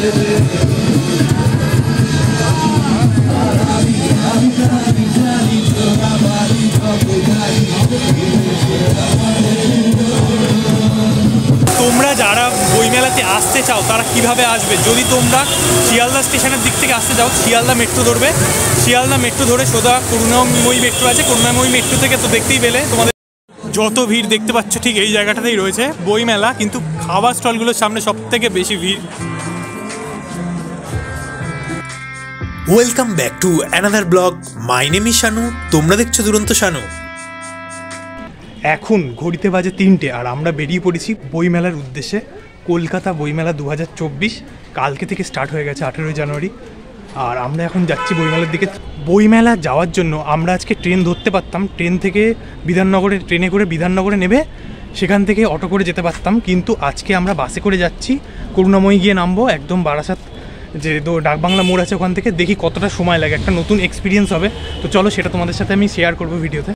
তোমরা যারা বইমেলাতে আসতে চাও তারা কিভাবে আসবে? যদি তোমরা শিয়ালদা স্টেশনের দিক থেকে আসতে চাও, শিয়ালদা মেট্রো ধরবে। শিয়ালদা মেট্রো ধরে সোজা করুণাময়ী মেট্রো আছে, করুণাময়ী মেট্রো থেকে তো দেখতেই পেলে তোমাদের যত ভিড় দেখতে পাচ্ছ ঠিক এই জায়গাটাতেই রয়েছে বইমেলা, কিন্তু খাবার স্টলগুলোর সামনে সব থেকে বেশি ভিড়। Welcome back to another blog. My name is Shanu, তোমরা দেখছো দুরন্ত শানু। এখন ঘড়িতে বাজে 3টে আর আমরা বেরিয়ে পড়েছি বইমেলার উদ্দেশ্যে। কলকাতা বইমেলা 2024 কালকে থেকে স্টার্ট হয়ে গেছে 18 জানুয়ারি, আর আমরা এখন যাচ্ছি বইমেলার দিকে। বইমেলা যাওয়ার জন্য আমরা আজকে ট্রেন ধরতে পারতাম, ট্রেন থেকে বিধাননগরে ট্রেনে করে বিধাননগরে নেবে সেখান থেকে অটো করে যেতে পারতাম, কিন্তু আজকে আমরা বাসে করে যাচ্ছি। করুণাময়ী গিয়ে নামবো একদম বারাসাত যে ডাকবাংলা মোড় আছে ওখান থেকে। দেখি কতটা সময় লাগে, একটা নতুন এক্সপিরিয়েন্স হবে। তো চলো সেটা তোমাদের সাথে আমি শেয়ার করবো ভিডিওতে।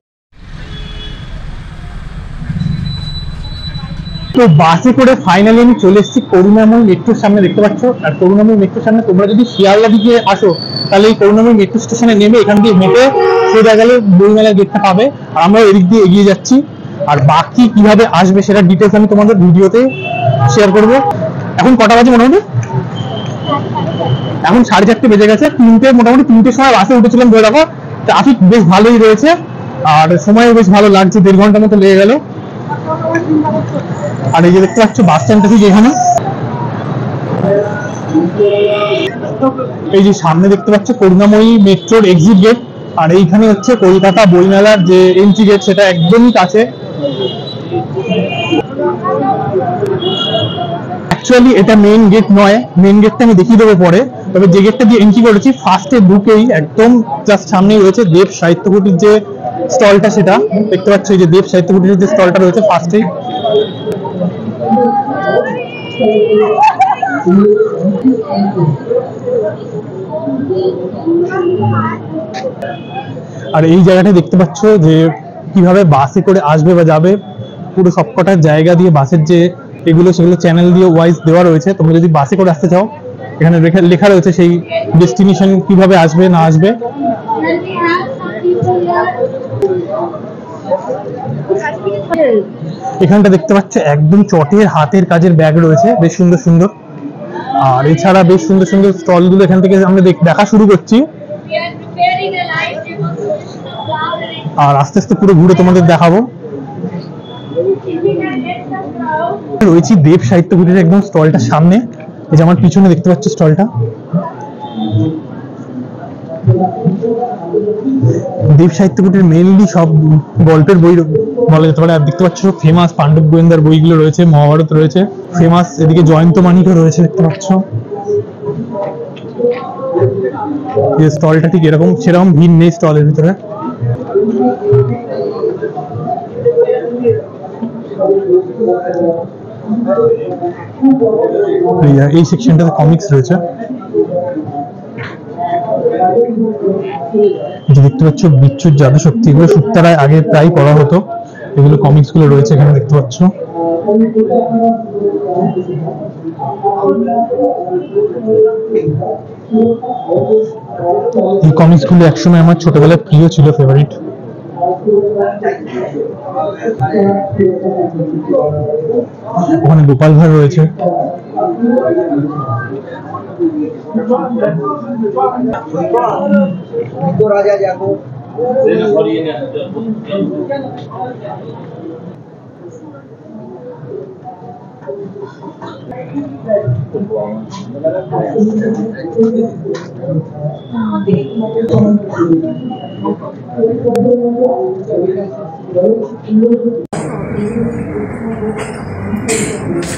তো বাসে করে ফাইনালি আমি চলে এসেছি করুণাময়ী মেট্রোর সামনে, দেখতে পাচ্ছ। আর করুণাময়ী মেট্রোর সামনে তোমরা যদি শিয়ালদা দিকে আসো তাহলে এই করুণাময়ী মেট্রো স্টেশনে নেমে এখান দিয়ে হেঁটে সোজা গেলে বইমেলার গেটটা পাবে। আর আমরা এদিক দিয়ে এগিয়ে যাচ্ছি, আর বাকি কিভাবে আসবে সেটা ডিটেলস আমি তোমাদের ভিডিওতে শেয়ার করব। এখন কটা বাজে মোটামুটি? এখন 4:30 বেজে গেছে। মোটামুটি 3টের সময় বাসে উঠেছিলাম। ধরে রাখো ট্রাফিক বেশ ভালোই রয়েছে আর সময়ও বেশ ভালো লাগছে, 1.5 ঘন্টার মতো লেগে গেল। আর এই যে দেখতে পাচ্ছ বাস স্ট্যান্ডটা ঠিক এখানে, এই যে সামনে দেখতে পাচ্ছ করুণাময়ী মেট্রোর এক্সিট গেট, আর এইখানে হচ্ছে কলকাতা বইমেলার যে এন্ট্রি গেট, সেটা একদমই কাছে। অ্যাকচুয়ালি এটা মেইন গেট নয়, মেইন গেটটা আমি দেখিয়ে দেবো পরে। তবে যে গেটটা দিয়ে এন্ট্রি করেছি ফার্স্টে ঢুকেই একদম জাস্ট সামনেই রয়েছে দেব সাহিত্য কুটির যে স্টলটা, সেটা দেখতে পাচ্ছ। এই যে দেব সাহিত্য কুটিরের যে স্টলটা রয়েছে ফার্স্টেই। আর এই জায়গাটা দেখতে পাচ্ছ যে কিভাবে বাসে করে আসবে বা যাবে, পুরো সবকটা জায়গা দিয়ে বাসের যে এগুলো সেগুলো চ্যানেল দিয়ে ওয়াইজ দেওয়া রয়েছে। তোমরা যদি বাসে করে আসতে চাও এখানে লেখা রয়েছে সেই ডেস্টিনেশন কিভাবে আসবে না আসবে। এখানটা দেখতে পাচ্ছ একদম চটের হাতের কাজের ব্যাগ রয়েছে, বেশ সুন্দর সুন্দর। আর এছাড়া বেশ সুন্দর সুন্দর স্টলগুলো এখান থেকে আমরা দেখা শুরু করছি, আর আস্তে আস্তে পুরো ঘুরে তোমাদের দেখাবো। রয়েছি দেব সাহিত্য কুটিরের একদম স্টলটার সামনে। এই যে আমার পিছনে দেখতে পাচ্ছ স্টলটা, দেব সাহিত্য কুটির মেইনলি সব গল্পের বই বলা যেতে পারে। আর দেখতে পাচ্ছ ফেমাস পাণ্ডব গোয়েন্দার বইগুলো রয়েছে, মহাভারত রয়েছে ফেমাস, এদিকে জয়ন্ত মানিকও রয়েছে দেখতে পাচ্ছ। যে স্টলটা ঠিক এরকম, সেরকম ভিড় নেই স্টলের ভিতরে। এই সেকশনটাতে কমিক্স রয়েছে, যে দেখতে পাচ্ছ বিচ্ছুর জাদু শক্তি, এগুলো সুপ্তারায় আগে প্রায় পড়া হতো। এগুলো কমিক্স গুলো রয়েছে এখানে দেখতে পাচ্ছ। এই কমিক্স গুলো একসময় আমার ছোটবেলায় প্রিয় ছিল, ফেভারিট। ওখানে গোপাল ভাঁড় রয়েছে।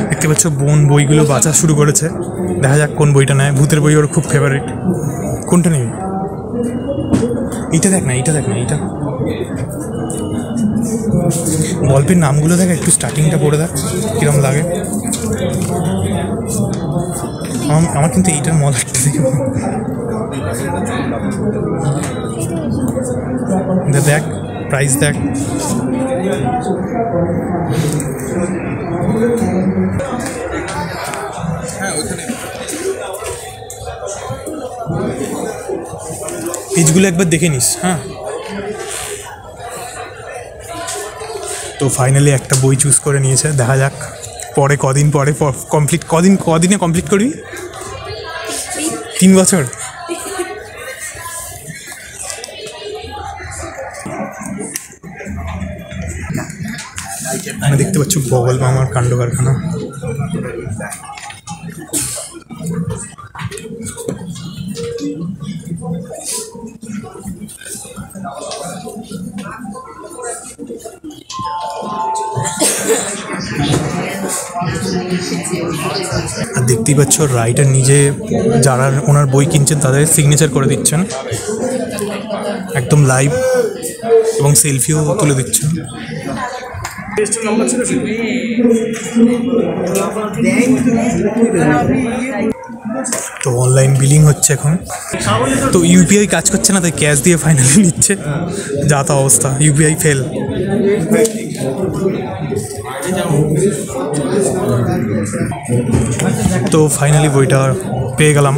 দেখতে পাচ্ছ বোন বইগুলো বাঁচা শুরু করেছে, দেখা যাক কোন বইটা নেয়। ভূতের বই ওর খুব ফেভারিট। কোনটা নেবে? এইটা দেখ না, এইটা দেখ না, এইটা। গল্পের নামগুলো দেখ, একটু স্টার্টিংটা পড়ে দেখ কিরম লাগে। আমার কিন্তু এইটার মজাটা দেখে দেখ, প্রাইস দেখ। হ্যাঁ ওইখানে পেজগুলো একবার দেখে নিস। হ্যাঁ, তো ফাইনালি একটা বই চুজ করে নিয়েছে, দেখা যাক পরে কদিন পরে কমপ্লিট, কদিনে কমপ্লিট করবি? 3 বছর। আমি দেখতে পাচ্ছ বগল মামার কাণ্ড কারখানা। আর দেখতেই পাচ্ছ রাইটার নিজে যারা ওনার বই কিনছেন তাদের সিগনেচার করে দিচ্ছেন একদম লাইভ, এবং সেলফিও তুলে দিচ্ছেন। তো অনলাইন বিলিং হচ্ছে এখন। তো ইউপিআই কাজ করছে না, তাই ক্যাশ দিয়ে ফাইনালি নিচ্ছে। যা তা অবস্থা, ইউপিআই ফেল। তো ফাইনালি বইটা পেয়ে গেলাম।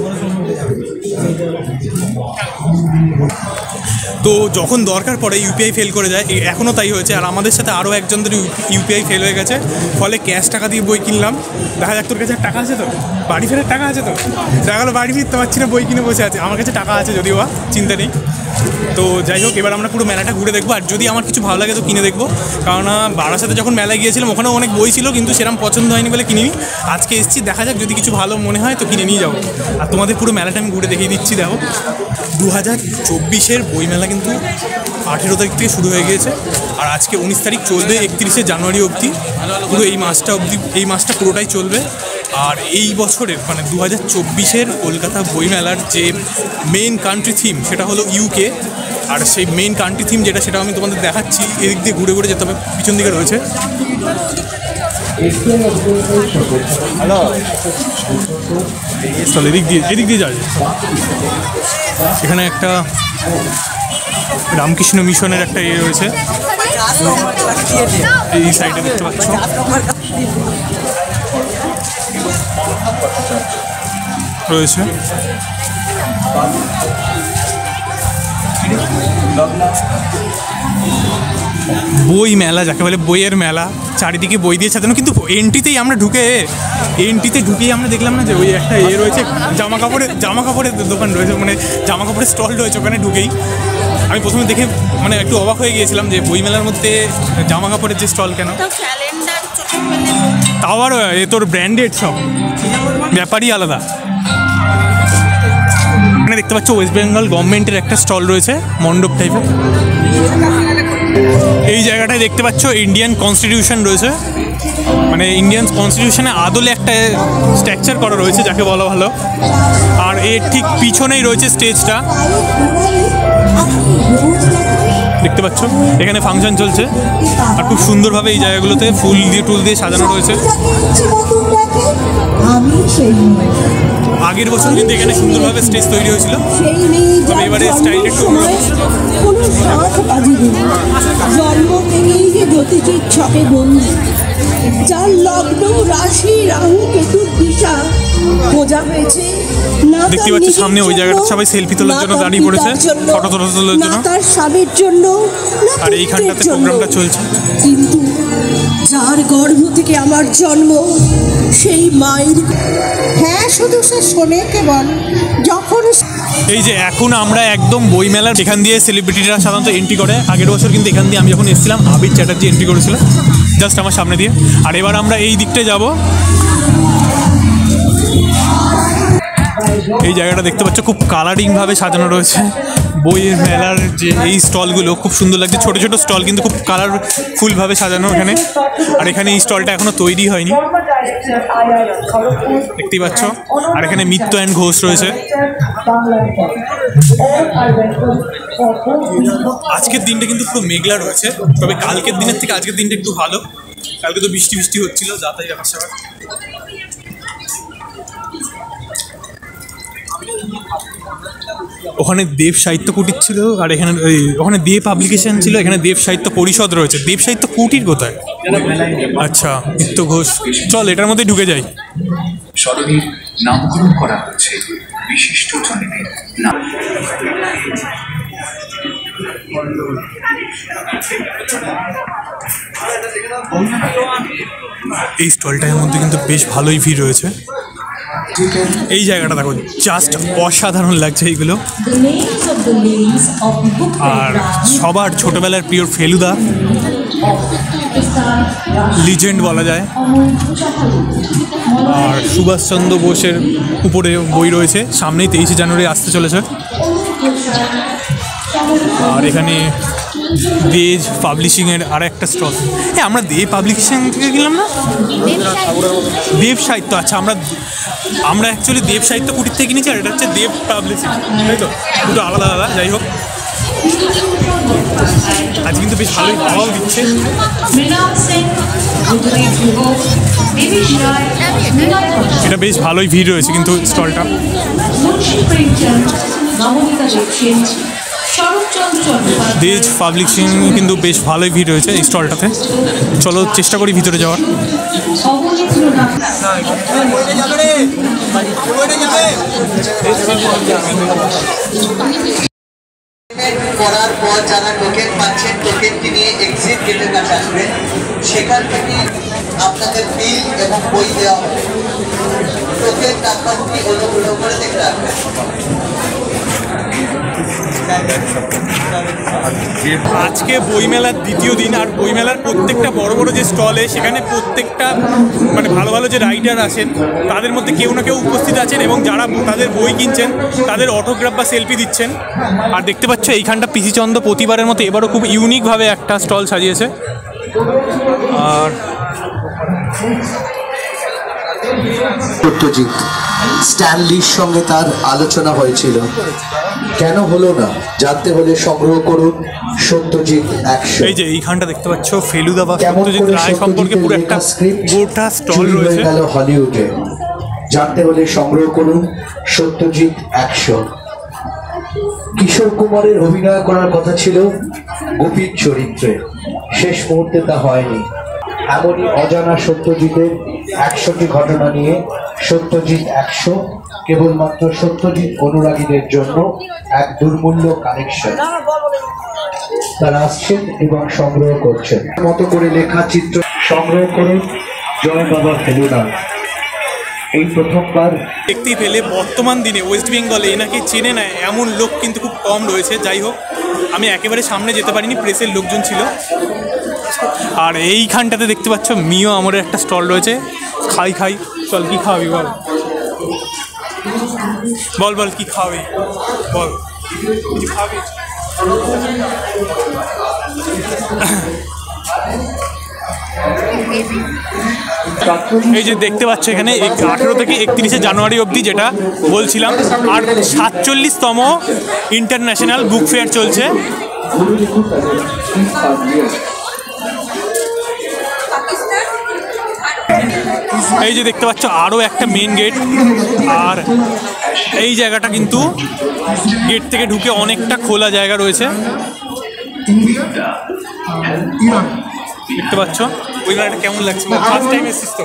তো যখন দরকার পড়ে ইউপিআই ফেল করে যায়, এখনও তাই হয়েছে। আর আমাদের সাথে আরও একজনদের ইউপিআই ফেল হয়ে গেছে, ফলে ক্যাশ টাকা দিয়ে বই কিনলাম। দেখা যাক তোর কাছে টাকা আছে তো, বাড়ি ফেরার টাকা আছে তো। দেখা গেলো বাড়ি ফিরতে পারছি না, বই কিনে বসে আছে। আমার কাছে টাকা আছে যদিও, চিন্তা নেই। তো যাই হোক, এবার আমরা পুরো মেলাটা ঘুরে দেখবো। আর যদি আমার কিছু ভালো লাগে তো কিনে দেখবো, কারণ বারাসাতে যখন মেলায় গিয়েছিলাম ওখানেও অনেক বই ছিল, কিন্তু সেরকম পছন্দ হয়নি বলে কিনিনি। আজকে এসেছি, দেখা যাক যদি কিছু ভালো মনে হয় তো কিনে নিয়ে যাবো। আর তোমাদের পুরো মেলাটা আমি ঘুরে দেখিয়ে দিচ্ছি। দেখো, 2024 বইমেলা কিন্তু 18 তারিখ থেকে শুরু হয়ে গিয়েছে, আর আজকে 19 তারিখ চলবে 31 জানুয়ারি অবধি। পুরো এই মাসটা পুরোটাই চলবে। আর এই বছরের মানে 2024 কলকাতা বইমেলার যে মেইন কান্ট্রি থিম সেটা হলো ইউকে। আর সেই মেইন কান্ট্রি থিম যেটা, সেটা আমি তোমাদের দেখাচ্ছি। এদিক দিয়ে ঘুরে ঘুরে যেতে হবে, পিছন দিকে রয়েছে। চল এদিক দিয়ে যাবে। এখানে একটা রামকৃষ্ণ মিশনের একটা ইয়ে রয়েছে, এই সাইডে দেখতে পাচ্ছ। রয়েছে বই মেলা, যাকে বলে বইয়ের মেলা। চারিদিকে বই দিয়ে সাজানো, কিন্তু এন্ট্রিতেই আমরা ঢুকেই আমরা দেখলাম না যে ওই একটা রয়েছে, জামা কাপড়ের দোকান রয়েছে, মানে জামা কাপড়ের স্টল রয়েছে। ওখানে ঢুকেই আমি প্রথমে দেখে মানে একটু অবাক হয়ে গিয়েছিলাম যে বই মেলার মধ্যে জামা কাপড়ের যে স্টল কেন। তাও আবার তোর ব্র্যান্ডেড সব, ব্যাপারই আলাদা। এখানে দেখতে পাচ্ছ ওয়েস্ট বেঙ্গল গভর্নমেন্টের একটা স্টল রয়েছে, মণ্ডপ টাইপের। এই জায়গাটায় দেখতে পাচ্ছ ইন্ডিয়ান কনস্টিটিউশন রয়েছে, মানে ইন্ডিয়ান কনস্টিটিউশনে আদলে একটা স্ট্রাকচার করা রয়েছে, যাকে বলা ভালো। আর এর ঠিক পিছনেই রয়েছে স্টেজটা, দেখতে পাচ্ছ। এখানে ফাংশন চলছে, আর খুব সুন্দরভাবে এই জায়গাগুলোতে ফুল দিয়ে সাজানো রয়েছে। আগের বছর কিন্তু এখানে সুন্দরভাবে স্টেজ তৈরি হয়েছিল, তবে এবারে স্টাইলটা একটু জন্ম থেকেই যে জ্যোতিষীর ছকে বন্দি, যার লগ্ন রাশি রাহু কেতুর দিশা বোঝা হয়েছে। দেখতে পাচ্ছ সামনে ওই জায়গাটা সবাই সেলফি তোলার জন্য দাঁড়িয়ে পড়েছে, ফটো তোলার জন্য, তার স্বামীর জন্য। আর এইখানটাতে প্রোগ্রামটা চলছে। কিন্তু যার গর্ভ থেকে আমার জন্ম, সেই মায়ের, হ্যাঁ শুধু সে শোনে কেবল যখন। এই যে এখন আমরা একদম বইমেলার এখান দিয়ে সেলিব্রিটিরা সাধারণত এন্ট্রি করে। আগের বছর কিন্তু এখান দিয়ে আমি যখন এসেছিলাম আবির চ্যাটার্জি এন্ট্রি করেছিল জাস্ট আমার সামনে দিয়ে। আর এবার আমরা এই দিকটায় যাব। এই জায়গাটা দেখতে পাচ্ছ খুব কালারিংভাবে সাজানো রয়েছে। বইয়ের মেলার যে এই স্টলগুলো খুব সুন্দর লাগছে, ছোটো ছোটো স্টল কিন্তু খুব কালারফুলভাবে সাজানো এখানে। আর এখানে এই স্টলটা এখনও তৈরি হয়নি, দেখতেই পাচ্ছ। আর এখানে মিত্র অ্যান্ড ঘোষ রয়েছে। আজকের দিনটা কিন্তু পুরো মেঘলা রয়েছে, তবে কালকের দিনের থেকে আজকের দিনটা একটু ভালো। কালকে তো বৃষ্টি হচ্ছিল, যাতাই ব্যাপার স্যাপার। ওখানে দেব সাহিত্য কুটির ছিল, আর এখানে ওখানে দেব পাবলিকেশন ছিল, এখানে দেব সাহিত্য পরিষদ রয়েছে। দেব সাহিত্য কুটির কোথায়? আচ্ছা, মিত্র ঘোষ। চল এটার মধ্যে ঢুকে যাই। সরণির নামকরণ করা হয়েছে বিশিষ্ট জনেদের নাম। এই স্টলটার মধ্যে কিন্তু বেশ ভালোই ভিড় রয়েছে। এই জায়গাটা দেখো, জাস্ট অসাধারণ লাগছে এইগুলো। আর সবার ছোটবেলার প্রিয় ফেলুদা, লিজেন্ড বলা যায়। আর সুভাষচন্দ্র বোসের উপরে বই রয়েছে। সামনেই 23শে জানুয়ারি আসতে চলেছে। আর এখানে দেজ পাবলিশিংয়ের আর একটা স্টল। হ্যাঁ, আমরা দেব পাবলিশিং থেকে গেলাম না, দেব সাহিত্য। আচ্ছা, আমরা অ্যাকচুয়ালি দেব সাহিত্য কুটির থেকে কিনেছি, আর এটা হচ্ছে দেব পাবলিশিং, তাই তো? দুটো আলাদা আলাদা। যাই হোক, আজ কিন্তু বেশ ভালোই হাওয়াও দিচ্ছে। এটা বেশ ভালোই ভিড় রয়েছে কিন্তু স্টলটা। দেজ পাবলিশিং কিন্তু বেশ ভালোই ভিড় রয়েছে এই স্টলটাতে। চলো চেষ্টা করি ভিতরে যাওয়ার। করার পর যারা টোকেন পাচ্ছেন, টোকেনটি নিয়ে এক্সিট গেটের কাছে আসবেন। সেখান থেকে আপনাদের বিল এবং বই দেওয়া হবে। টোকেন নাম্বারটি অনুগ্রহ করে দেখে রাখবেন। আজকে বইমেলার দ্বিতীয় দিন, আর বইমেলার প্রত্যেকটা বড় বড় যে স্টলে, সেখানে প্রত্যেকটা মানে ভালো ভালো যে রাইটার আছেন তাদের মধ্যে কেউ না কেউ উপস্থিত আছেন, এবং যারা তাদের বই কিনছেন তাদের অটোগ্রাফ বা সেলফি দিচ্ছেন। আর দেখতে পাচ্ছ এইখানটা পিসিচন্দ্র প্রতিবারের মতো এবারও খুব ইউনিকভাবে একটা স্টল সাজিয়েছে। আর সত্যজিৎ স্ট্যানলির সঙ্গে তার আলোচনা হয়েছিল, কেন হলো না জানতে হলে সংগ্রহ করুন সত্যজিৎ 100। এই যে এইখানটা দেখতে পাচ্ছ ফেলুদা বা সত্যজিৎ রায় সম্পর্কে পুরো একটা গোটা স্টল রয়েছে। গেল হলিউডে, জানতে হলে সংগ্রহ করুন সত্যজিৎ 100। কিশোর কুমারের অভিনয় করার কথা ছিল গোপীর চরিত্রে, শেষ মুহূর্তে তা হয়নি। এমনই অজানা সত্যজিতের 100টি ঘটনা নিয়ে সত্যজিৎ 100, কেবলমাত্র সত্যজিৎ অনুরাগীদের জন্য এক দুর্মূল্য কালেকশন। তারা আসছেন এবং সংগ্রহ করছেন। মতো করে লেখা চিত্র সংগ্রহ করুন জয় বাবা ফেলুদা। এই প্রথমবার দেখতেই পেলে বর্তমান দিনে ওয়েস্ট বেঙ্গলে এনাকে চেনে না এমন লোক কিন্তু খুব কম রয়েছে। যাই হোক, আমি একেবারে সামনে যেতে পারিনি, প্রেসের লোকজন ছিল। আর এইখানটাতে দেখতে পাচ্ছ মিও আমরের একটা স্টল রয়েছে। খাই খাই, চল কি খাওয়াবি বল, বল বল কি খাওয়াবি বল, কি খাওয়াবি? এই যে দেখতে পাচ্ছ এখানে 18 থেকে 31শে জানুয়ারি অবধি, যেটা বলছিলাম, আর 47তম ইন্টারন্যাশনাল বুক ফেয়ার চলছে। এই যে দেখতে পাচ্ছ আরও একটা মেন গেট, আর এই জায়গাটা কিন্তু গেট থেকে ঢুকে অনেকটা খোলা জায়গা রয়েছে। দেখতে পাচ্ছ ওই গাড়িটা কেমন লাগছে? ফার্স্ট টাইম এসেছিস তো,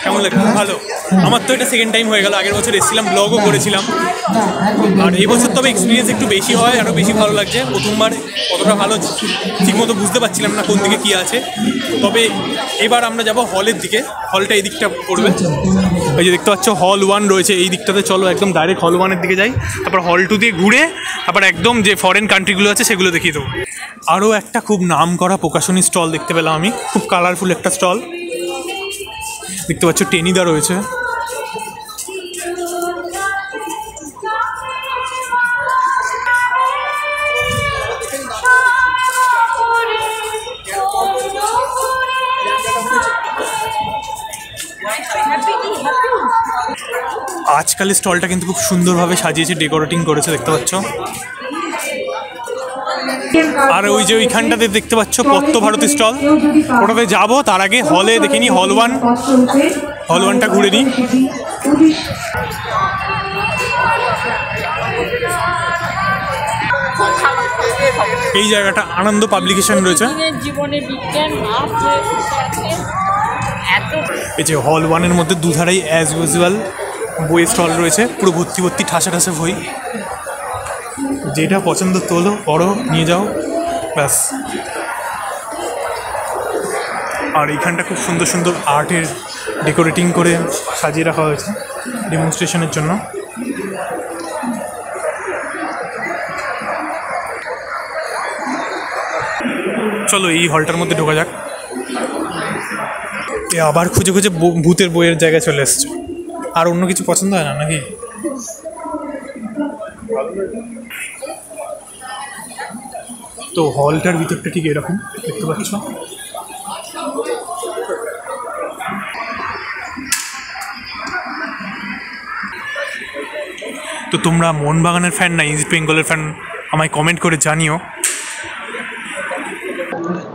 কেমন লাগছে? ভালো। আমার তো এটা সেকেন্ড টাইম হয়ে গেল, আগের বছর এসেছিলাম, ব্লগও করেছিলাম। আর এই বছর তবে এক্সপিরিয়েন্স একটু বেশি হয়, আরও বেশি ভালো লাগছে। প্রথমবার অতটা ভালো ঠিকমতো বুঝতে পারছিলাম না কোন দিকে কী আছে। তবে এবার আমরা যাব হলের দিকে, হলটা এই দিকটা পড়বে। এই যে দেখতে পাচ্ছ হল 1 রয়েছে এই দিকটাতে। চলো একদম ডাইরেক্ট হল 1-এর দিকে যাই, তারপর হল 2 দিয়ে ঘুরে তারপর একদম যে ফরেন কান্ট্রিগুলো আছে সেগুলো দেখিয়ে দেবো। আরও একটা খুব নাম করা প্রকাশনী স্টল দেখতে পেলাম আমি, খুব কালারফুল একটা স্টল। দেখতে পাচ্ছ টেনিদা রয়েছে। আজকালের স্টলটা কিন্তু খুব সুন্দরভাবে সাজিয়েছে, ডেকোরেটিং করেছে, দেখতে পাচ্ছ। আর ওই যে ওইখানটাতে দেখতে পাচ্ছ পদ্মভারতী স্টল, ওটাতে যাবো। তার আগে হলে দেখে নিই, হল 1টা ঘুরে নিই। এই জায়গাটা আনন্দ পাবলিকেশন রয়েছে। এই যে হল 1-এর মধ্যে দুধারেই অ্যাজ ইউজুয়াল বইয়ের স্টল রয়েছে, পুরো ভর্তি ভর্তি ঠাসা ঠাসা বই। যেটা পছন্দ তোলো, পড়ো, নিয়ে যাও, ব্যাস। আর এইখানটা খুব সুন্দর সুন্দর আর্টের ডেকোরেটিং করে সাজিয়ে রাখা হয়েছে ডেমনস্ট্রেশনের জন্য। চলো এই হলটার মধ্যে ঢোকা যাক। এ আবার খুঁজে খুঁজে ভূতের বইয়ের জায়গায় চলে এসছে। আর অন্য কিছু পছন্দ হয় না নাকি? তো হলটার ভিতরটা ঠিক এরকম দেখতে পাচ্ছ। তো তোমরা মোহনবাগানের ফ্যান না ইস্ট বেঙ্গলের ফ্যান আমায় কমেন্ট করে জানিও।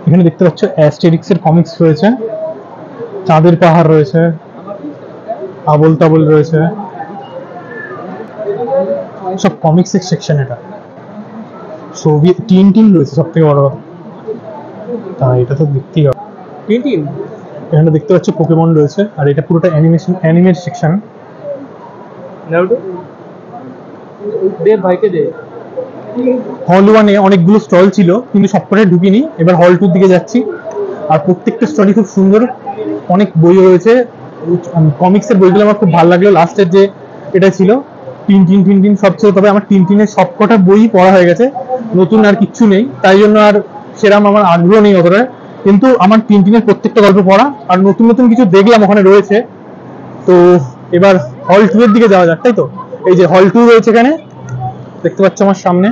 এখানে দেখতে পাচ্ছ অ্যাস্টেরিক্সের কমিক্স রয়েছে, চাঁদের পাহাড় রয়েছে, আবল তাবল রয়েছে, সব কমিক্সের সেকশন। এটা সোভিয়েত টিন রয়েছে সব থেকে বড় কথা। তা এটা তো দেখতেই হবে। এখানে দেখতে পাচ্ছ পোকেমন রয়েছে, আর এটা পুরোটা অ্যানিমের সেকশন। হল 1-এ অনেকগুলো স্টল ছিল কিন্তু সবকটায় ঢুকিনি, এবার হল 2-র দিকে যাচ্ছি। আর প্রত্যেকটা স্টলই খুব সুন্দর, অনেক বই রয়েছে। কমিক্সের বইগুলো আমার খুব ভালো লাগলো। লাস্টের যে এটা ছিল টিন সব ছিল, তবে আমার টিনের সবকটা বই পড়া হয়ে গেছে, নতুন আর কিচ্ছু নেই, তাই জন্য আর সেরকম আমার আগ্রহ নেই অতটা। কিন্তু আমার টিনের প্রত্যেকটা গল্প পড়া, আর নতুন নতুন কিছু দেখলাম ওখানে রয়েছে। তো এবার হল 2-এর দিকে যাওয়া যাক, তাই তো? এই যে হল 2 রয়েছে এখানে দেখতে পাচ্ছ আমার সামনে।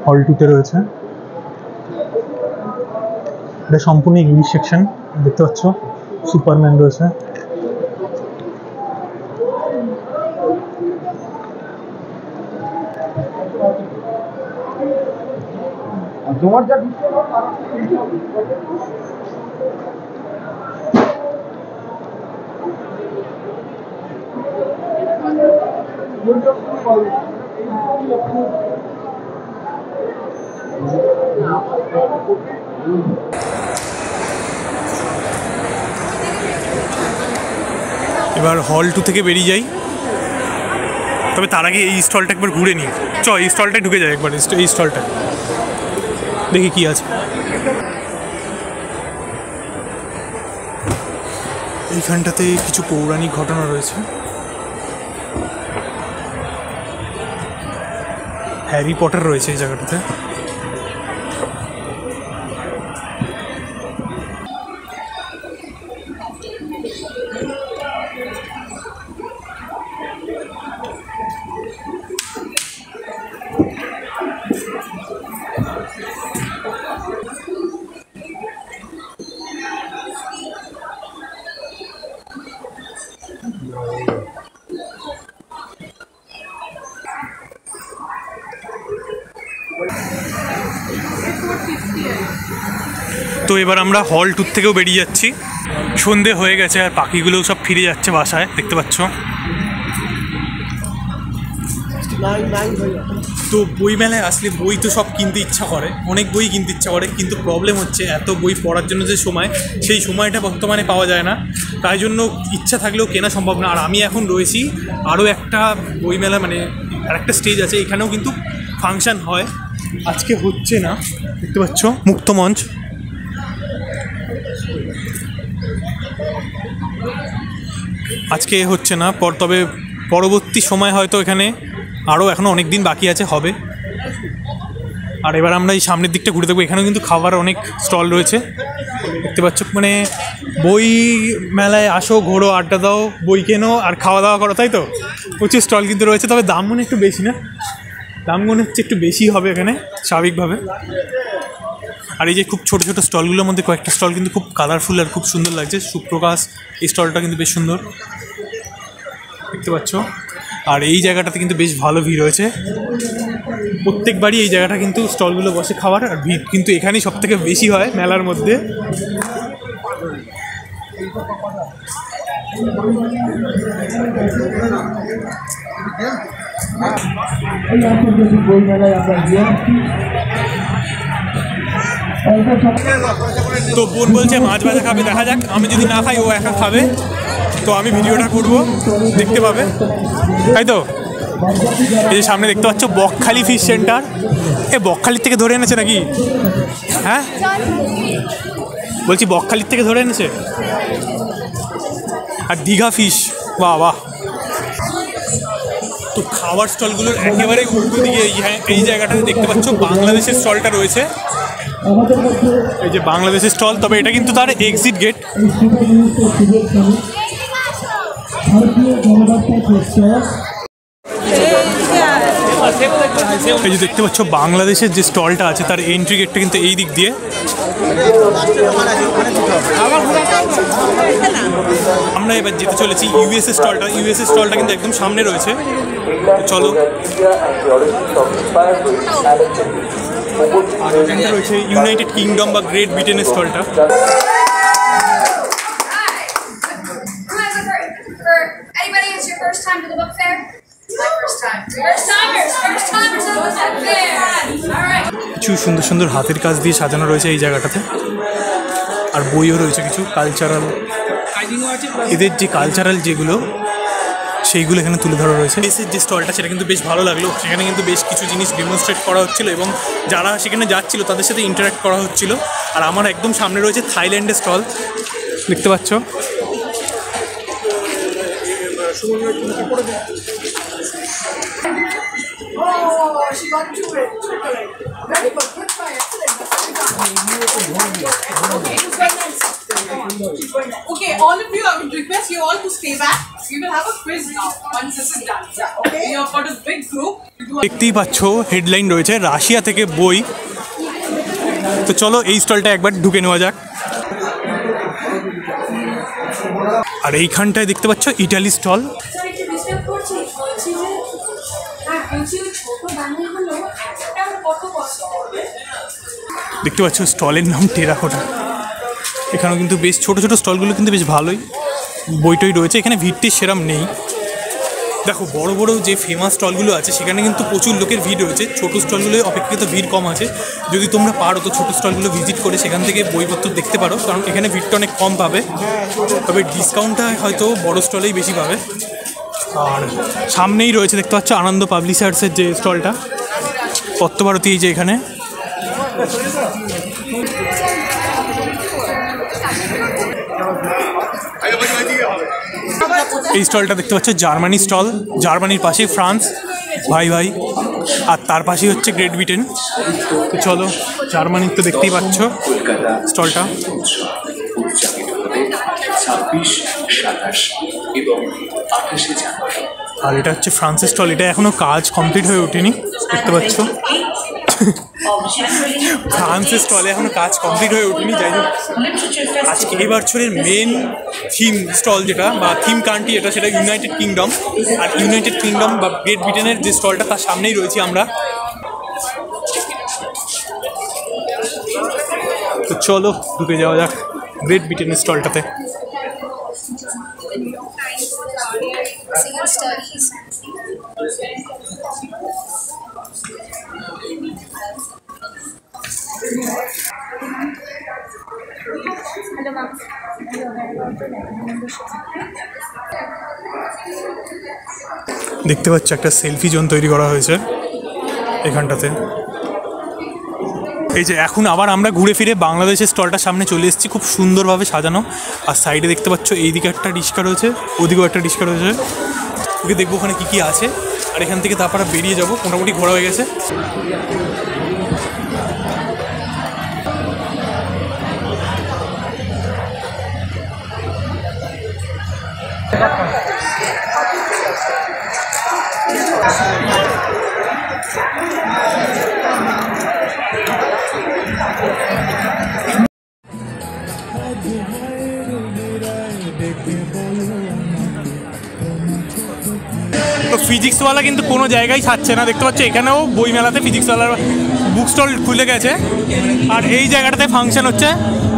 হল 2-তে রয়েছে, এটা সম্পূর্ণ ইংলিশ সেকশন। দেখতে পাচ্ছ সুপারম্যান রয়েছে। এবার হল 2 থেকে বেরিয়ে যাই, তবে তার আগে এই স্টলটা একবার ঘুরে নিই। এই স্টলটায় ঢুকে যাই একবার, এই স্টলটা দেখি কি আছে। এইখানটাতে কিছু পৌরাণিক ঘটনা রয়েছে। হ্যারি পটার রয়েছে এই জায়গাটাতে। তো এবার আমরা হল 2 থেকেও বেরিয়ে যাচ্ছি। সন্ধে হয়ে গেছে আর পাখিগুলোও সব ফিরে যাচ্ছে বাসায়, দেখতে পাচ্ছ। তো বইমেলায় আসলে বই তো সব কিনতে ইচ্ছা করে, অনেক বই কিনতে ইচ্ছা করে, কিন্তু প্রবলেম হচ্ছে এত বই পড়ার জন্য যে সময়, সেই সময়টা বর্তমানে পাওয়া যায় না। তাই জন্য ইচ্ছা থাকলেও কেনা সম্ভব না। আর আমি এখন রয়েছি আরও একটা বইমেলা, মানে আরেকটা স্টেজ আছে, এখানেও কিন্তু ফাংশান হয়। আজকে হচ্ছে না, দেখতে পাচ্ছ মুক্তমঞ্চ। আজকে হচ্ছে না, তবে পরবর্তী সময় হয়তো এখানে আরও এখনও অনেক দিন বাকি আছে, হবে। আর এবার আমরা এই সামনের দিকটা ঘুরে দেখবো। এখানেও কিন্তু খাবার অনেক স্টল রয়েছে, দেখতে পাচ্ছ। মানে বই মেলায় আসো, ঘোরো, আড্ডা দাও, বই কেনো আর খাওয়া দাওয়া করো, তাই তো? প্রচুর স্টল কিন্তু রয়েছে, তবে দাম মনে একটু বেশি না? দাম মনে হচ্ছে একটু বেশি হবে এখানে স্বাভাবিকভাবে। আর এই যে খুব ছোটো ছোটো স্টলগুলোর মধ্যে কয়েকটা স্টল কিন্তু খুব কালারফুল আর খুব সুন্দর লাগছে। সুপ্রকাশ এই স্টলটা কিন্তু বেশ সুন্দর, দেখতে পাচ্ছ। আর এই জায়গাটাতে কিন্তু বেশ ভালো ভিড় হয়েছে, প্রত্যেকবারই এই জায়গাটা কিন্তু স্টলগুলো বসে খাওয়ার, আর ভিড় কিন্তু এখানেই সব থেকে বেশি হয় মেলার মধ্যে। বই মেলায় আমরা গিয়ে তো বোন বলছে মাছ ভাজা খাবে, দেখা যাক। আমি যদি না খাই ও একা খাবে, তো আমি ভিডিওটা করব, দেখতে পাবে, তাই তো। এই যে সামনে দেখতে পাচ্ছ বকখালি ফিশ সেন্টার। এ বকখালির থেকে ধরে এনেছে নাকি? হ্যাঁ বলছি বকখালির থেকে ধরে এনেছে। আর দীঘা ফিশ, বাহ বাহ। তো খাবার স্টলগুলোর একেবারে উল্টো দিকে এই জায়গাটাতে দেখতে পাচ্ছ বাংলাদেশের স্টলটা রয়েছে। এই যে বাংলাদেশের স্টল, তবে এটা কিন্তু তার এক্সিট গেট। এই যে দেখতে পাচ্ছ বাংলাদেশের যে স্টলটা আছে তার এন্ট্রি গেটটা কিন্তু এই দিক দিয়ে। আমরা এবার যেতে চলেছি ইউএসএ স্টলটা। ইউএসএ স্টলটা কিন্তু একদম সামনে রয়েছে, চলো। আর এখানটা রয়েছে ইউনাইটেড কিংডম বা গ্রেট ব্রিটেনের স্টলটা। কিছু সুন্দর সুন্দর হাতের কাজ দিয়ে সাজানো রয়েছে এই জায়গাটাতে। আর বইও রয়েছে কিছু কালচারাল, এদের যে কালচারাল যেগুলো সেইগুলো এখানে তুলে ধরা রয়েছে। এসের যে স্টলটা সেটা কিন্তু বেশ ভালো লাগলো। সেখানে কিন্তু বেশ কিছু জিনিস ডেমনস্ট্রেট করা হচ্ছিল এবং যারা সেখানে যাচ্ছিল তাদের সাথে ইন্টারাক্ট করা হচ্ছিল। আর আমার একদম সামনে রয়েছে থাইল্যান্ডের স্টল, দেখতে পাচ্ছ। Okay, all of you, I would request you all to stay back. We will have a quiz now once this is done. Okay, we have got a big group. দেখতেই পাচ্ছ হেডলাইন রয়েছে Russia থেকে বই। তো চলো এই স্টলটা একবার ঢুকে নেওয়া যাক। আর এইখানটায় দেখতে পাচ্ছ ইটালি স্টল। দেখতে পাচ্ছ স্টলের নাম টেরাকোটা। এখানেও কিন্তু বেশ ছোটো ছোটো স্টলগুলো কিন্তু বেশ ভালোই, বইটই রয়েছে। এখানে ভিড়টির সেরম নেই। দেখো বড় বড় যে ফেমাস স্টলগুলো আছে সেখানে কিন্তু প্রচুর লোকের ভিড় রয়েছে, ছোটো স্টলগুলোয় অপেক্ষাকৃত ভিড় কম আছে। যদি তোমরা পারো তো ছোটো স্টলগুলো ভিজিট করে সেখান থেকে বইপত্র দেখতে পারো, কারণ এখানে ভিড়টা অনেক কম পাবে। তবে ডিসকাউন্টটা হয়তো বড় স্টলেই বেশি পাবে। আর সামনেই রয়েছে দেখতে পাচ্ছ আনন্দ পাবলিশার্সের যে স্টলটা, পত্রভারতী, এই যে এখানে। এই স্টলটা দেখতে পাচ্ছ জার্মানি স্টল, জার্মানির পাশে ফ্রান্স, ভাই ভাই। আর তার পাশেই হচ্ছে গ্রেট ব্রিটেন। তো চলো জার্মানির তো দেখতেই পাচ্ছ স্টলটা। 26, 27 এবং 28 জানুয়ারি। আর এটা হচ্ছে ফ্রান্সের স্টল। এটা এখনো কাজ কমপ্লিট হয়ে ওঠেনি, দেখতে পাচ্ছ। ফ্রান্সের স্টলে এখনো কাজ কমপ্লিট হয়ে ওঠেনি। যাই হোক, আজকে এই বছরের মেন থিম স্টল যেটা বা থিম কান্ট্রি এটা, সেটা ইউনাইটেড কিংডম। আর ইউনাইটেড কিংডম বা গ্রেট ব্রিটেনের যে স্টলটা তার সামনেই রয়েছি আমরা। তো চলো ঢুকে যাওয়া যাক গ্রেট ব্রিটেনের স্টলটাতে। দেখতে পাচ্ছ একটা সেলফি জোন তৈরি করা হয়েছে এখানটাতে। এই যে এখন আবার আমরা ঘুরে ফিরে বাংলাদেশের স্টলটার সামনে চলে এসেছি, খুব সুন্দরভাবে সাজানো। আর সাইডে দেখতে পাচ্ছ এইদিকে একটা রিক্সা রয়েছে, ওদিকেও একটা রিক্সা রয়েছে। ওকে দেখবো ওখানে কী কী আছে। আর এখান থেকে তারপরে বেরিয়ে যাবো, মোটামুটি ঘোরা হয়ে গেছে। তো ফিজিক্সওয়ালা কিন্তু কোনো জায়গায় ছাড়ছে না, দেখতে পাচ্ছ এখানেও বইমেলাতে ফিজিক্সওয়ালার বুক স্টল খুলে গেছে। আর এই জায়গাটাতে ফাংশন হচ্ছে,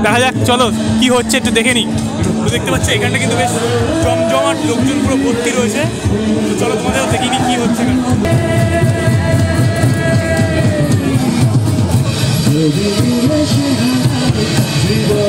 দেখা যাক চলো কি হচ্ছে একটু দেখে নিই। তো দেখতে পাচ্ছ এখানটা কিন্তু বেশ জমজমাট, লোকজন পুরো ভর্তি রয়েছে। তো চলো তোমাদের দেখি নি কী হচ্ছে। জীবন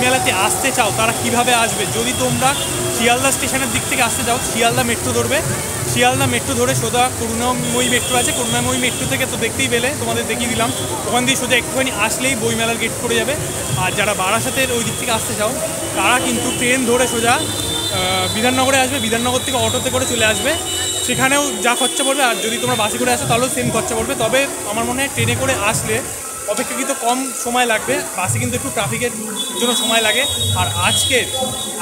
বইমেলাতে আসতে চাও তারা কিভাবে আসবে, যদি তোমরা শিয়ালদা স্টেশনের দিক থেকে আসতে চাও শিয়ালদা মেট্রো ধরবে, শিয়ালদা মেট্রো ধরে সোজা করুণাময়ী মেট্রো আছে, করুণাময়ী মেট্রো থেকে তো দেখতেই পেলে, তোমাদের দেখিয়ে দিলাম, ওখান দিয়ে সোজা একটুখানি আসলেই বইমেলার গেট পড়ে যাবে। আর যারা বারাসাতের ওই দিক থেকে আসতে চাও তারা কিন্তু ট্রেন ধরে সোজা বিধাননগরে আসবে, বিধাননগর থেকে অটোতে করে চলে আসবে, সেখানেও যা খরচা পড়বে। আর যদি তোমরা বাসে করে আসো তাহলেও সেম খরচা পড়বে। তবে আমার মনে হয় ট্রেনে করে আসলে অপেক্ষাকৃত কম সময় লাগবে, বাসে কিন্তু একটু ট্রাফিকের জন্য সময় লাগে। আর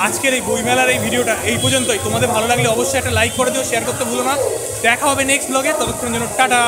আজকের এই বইমেলার এই ভিডিওটা এই পর্যন্তই। তোমাদের ভালো লাগলে অবশ্যই একটা লাইক করে দিও, শেয়ার করতে ভুলো না। দেখা হবে নেক্সট ব্লগে, ততক্ষণের জন্য টাটা।